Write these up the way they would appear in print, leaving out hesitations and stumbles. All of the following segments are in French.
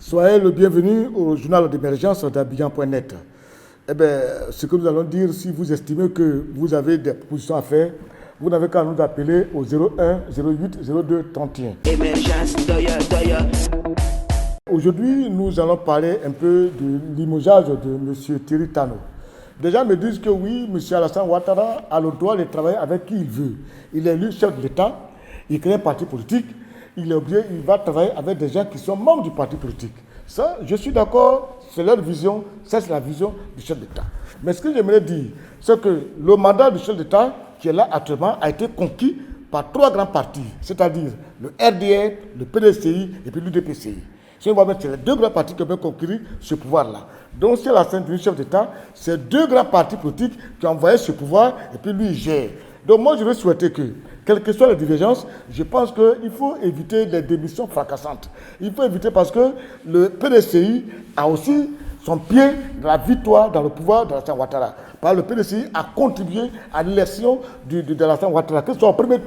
Soyez le bienvenu au journal d'émergence d'Abidjan.net. Eh bien, ce que nous allons dire, si vous estimez que vous avez des propositions à faire, vous n'avez qu'à nous appeler au 01 08 02 31. Aujourd'hui, nous allons parler un peu de limogeage de M. Thierry Tano. Des gens me disent que oui, M. Alassane Ouattara a le droit de travailler avec qui il veut. Il est élu chef de l'État, il crée un parti politique, il va travailler avec des gens qui sont membres du parti politique. Ça, je suis d'accord, c'est leur vision, ça c'est la vision du chef d'État. Mais ce que j'aimerais dire, c'est que le mandat du chef d'État qui est là actuellement a été conquis par trois grands partis, c'est-à-dire le RDR, le PDCI et puis l'UDPCI. Si on va mettre les deux grands partis qui ont conquis ce pouvoir-là. Donc, c'est la scène du chef d'État, c'est deux grands partis politiques qui ont envoyé ce pouvoir et puis lui, il gère. Donc, moi, je vais souhaiter que, quelles que soient les divergences, je pense qu'il faut éviter les démissions fracassantes. Il faut éviter parce que le PDCI a aussi son pied dans la victoire, dans le pouvoir de Alassane Ouattara. Parce que le PDCI a contribué à l'élection de Alassane Ouattara, que ce soit au premier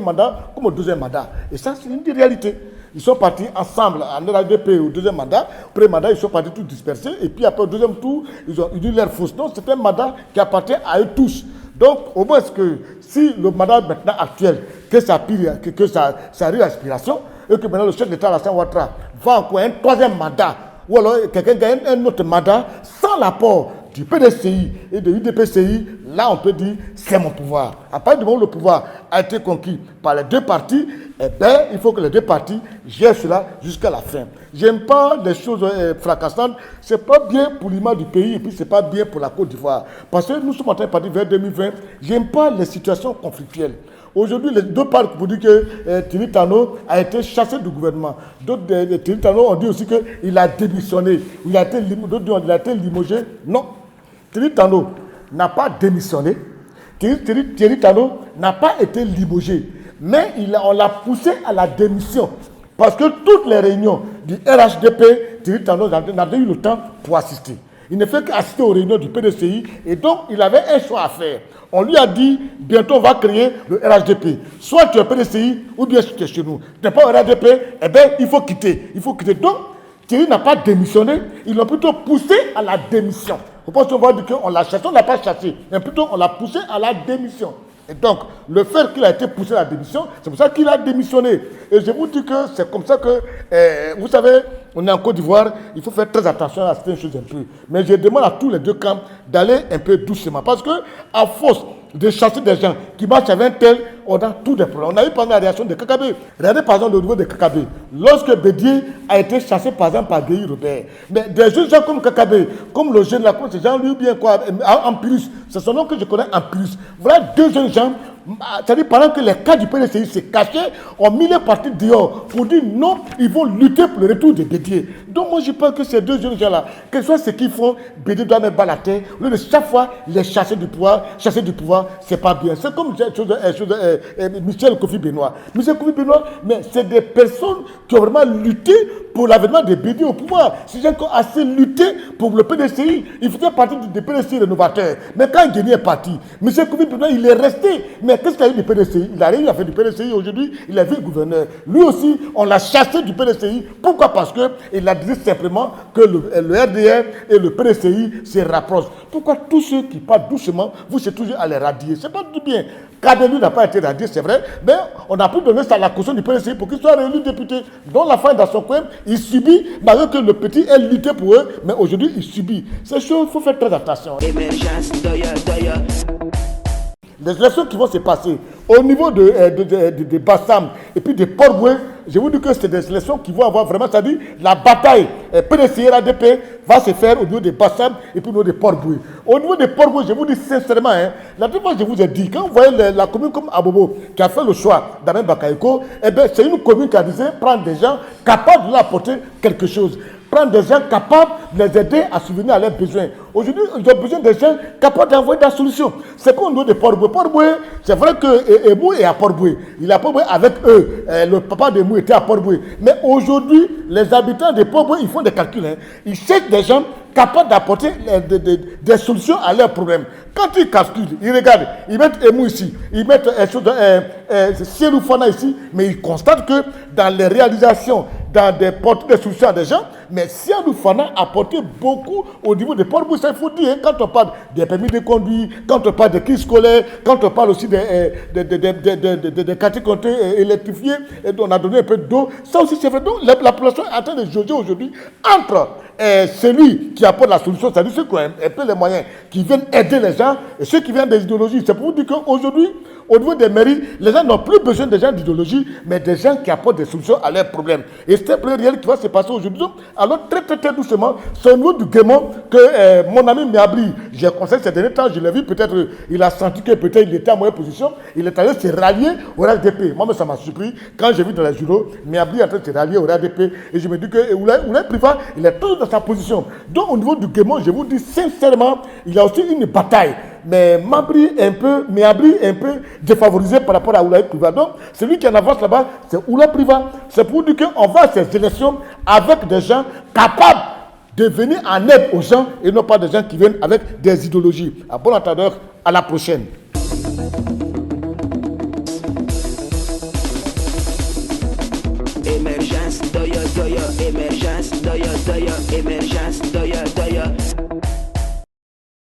mandat comme au deuxième mandat. Et ça, c'est une réalité. Ils sont partis ensemble en RADP au deuxième mandat. Au premier mandat, ils sont partis tous dispersés. Et puis après, au deuxième tour, ils ont eu leur fausse. Donc, c'est un mandat qui appartient à eux tous. Donc, au moins, que si le mandat maintenant actuel, que ça arrive à aspiration, et que maintenant le chef d'État, Alassane Ouattara, va encore un troisième mandat, ou alors quelqu'un gagne un autre mandat sans l'apport du PDCI et de l'UDPCI, là on peut dire c'est mon pouvoir. À partir du moment où le pouvoir a été conquis par les deux partis, eh bien, il faut que les deux partis gèrent cela jusqu'à la fin. J'aime pas les choses fracassantes, c'est pas bien pour l'image du pays et puis c'est pas bien pour la Côte d'Ivoire. Parce que nous sommes en train de partir vers 2020, j'aime pas les situations conflictuelles. Aujourd'hui, les deux parlent pour dire que Thierry Tano a été chassé du gouvernement. D'autres, Thierry Tano, ont dit aussi qu'il a démissionné. Il a été limogé. Non. Thierry Tano n'a pas démissionné. Thierry Tano n'a pas été limogé. Mais on l'a poussé à la démission. Parce que toutes les réunions du RHDP, Thierry Tano n'avait eu le temps pour assister. Il ne fait qu'assister aux réunions du PDCI et donc il avait un choix à faire. On lui a dit, bientôt on va créer le RHDP. Soit tu es PDCI ou bien tu es chez nous. Tu n'es pas au RHDP, eh bien il faut quitter. Donc, Thierry n'a pas démissionné, ils l'ont plutôt poussé à la démission. Faut pas se voir qu'on l'a chassé, on ne l'a pas chassé, mais plutôt on l'a poussé à la démission. Et donc, le fait qu'il a été poussé à la démission, c'est pour ça qu'il a démissionné. Et je vous dis que c'est comme ça que, vous savez, on est en Côte d'Ivoire, il faut faire très attention à certaines choses un peu. Mais je demande à tous les deux camps d'aller un peu doucement. Parce que, à force de chasser des gens qui marchent avec un tel, on a tous des problèmes. On a eu par exemple la réaction de Kakabé. Regardez par exemple le niveau de Kakabé. Lorsque Bédié a été chassé par exemple par Guéhi Robert. Mais des jeunes gens comme Kakabé, comme le jeune là, comme ces gens, lui ou bien quoi, Ampirus, c'est son nom que je connais, Ampirus. Voilà deux jeunes gens, c'est-à-dire pendant que les cas du PDCI s'est caché, ont mis les partis dehors pour dire non, ils vont lutter pour le retour de Bédié. Donc moi je pense que ces deux jeunes gens-là, que ce soit ce qu'ils font, Bédié doit mettre bas la terre, au lieu de chaque fois les chasser du pouvoir, c'est pas bien. C'est comme Michel Kofi Benoît. Michel Kofi Benoît, mais c'est des personnes qui ont vraiment lutté pour l'avènement de Bédié au pouvoir. Ces gens qui ont assez lutté pour le PDCI, ils faisaient partie du PDCI rénovateur. Mais quand Guéni est parti, Michel Kofi Benoît, il est resté. Mais qu'est-ce qu'il a eu du PDCI? Il a rien fait du PDCI aujourd'hui, il est vice-gouverneur. Lui aussi, on l'a chassé du PDCI. Pourquoi? Parce qu'il a dit simplement que le RDR et le PDCI se rapprochent. Pourquoi tous ceux qui parlent doucement, vous êtes toujours à les radier? C'est pas tout bien. Kabelu n'a pas été radié, c'est vrai, mais on a pu donner ça à la caution du PDCI pour qu'il soit réélu député. Donc la fin dans son coin, il subit, malgré que le petit ait lutté pour eux, mais aujourd'hui il subit. Ces choses, il faut faire très attention. Les élections qui vont se passer au niveau de Bassam et puis de Port-Boué, je vous dis que c'est des élections qui vont avoir vraiment, c'est-à-dire la bataille PDCI RADP va se faire au niveau de Bassam et puis au niveau de Port-Boué. Au niveau de Port-Boué, je vous dis sincèrement, la dernière fois je vous ai dit, quand vous voyez la commune comme Abobo qui a fait le choix d'Amen Bakayoko, eh bien c'est une commune qui a décidé de prendre des gens capables de leur apporter quelque chose. Prendre des gens capables de les aider à subvenir à leurs besoins. Aujourd'hui, ils ont besoin de gens capables d'envoyer des solutions. C'est comme au niveau de Port-Boué. Port-Boué, c'est vrai que Ebou est à Port-Boué. Il est à Port-Boué avec eux. Le papa de Mou était à Port-Boué. Mais aujourd'hui, les habitants de Port-Boué, ils font des calculs. Ils cherchent des gens capables d'apporter des solutions à leurs problèmes. Quand ils calculent, ils regardent, ils mettent Emou ici, ils mettent Sielou Fana ici, mais ils constatent que dans les réalisations, dans des portes de solutions à des gens, mais Sielou Fana a apporté beaucoup au niveau des ports. Ça, il faut dire, quand on parle des permis de conduire, quand on parle des kits scolaires, quand on parle aussi des quartiers comptés électrifiés, et on a donné un peu d'eau, ça aussi c'est vrai. Donc la population est en train de jauger aujourd'hui entre celui qui apporte la solution, c'est-à-dire ceux qui ont un peu les moyens, qui viennent aider les gens, et ceux qui viennent des idéologies. C'est pour vous dire qu'aujourd'hui, au niveau des mairies, les gens n'ont plus besoin des gens d'idéologie, mais des gens qui apportent des solutions à leurs problèmes. Et c'est un problème réel qui va se passer aujourd'hui. Alors très doucement, c'est au niveau du Guémon que mon ami Miabri, j'ai conseillé ces derniers temps, je l'ai vu, peut-être il a senti que peut-être il était en mauvaise position, il est allé se rallier au RDP. Moi, ça m'a surpris quand j'ai vu dans les journaux, Miabri est en train de se rallier au RDP, et je me dis que Oulay Priva, il est toujours dans sa position. Donc au niveau du Guémon, je vous dis sincèrement, il y a aussi une bataille. Mais Miabri est un peu défavorisé par rapport à Oulay Priva. Donc, celui qui en avance là-bas, c'est Oulay Priva. C'est pour dire qu'on va à ces élections avec des gens capables de venir en aide aux gens et non pas des gens qui viennent avec des idéologies. À bon entendeur, à la prochaine. Émergence, doya, émergence, doya, émergence, doya.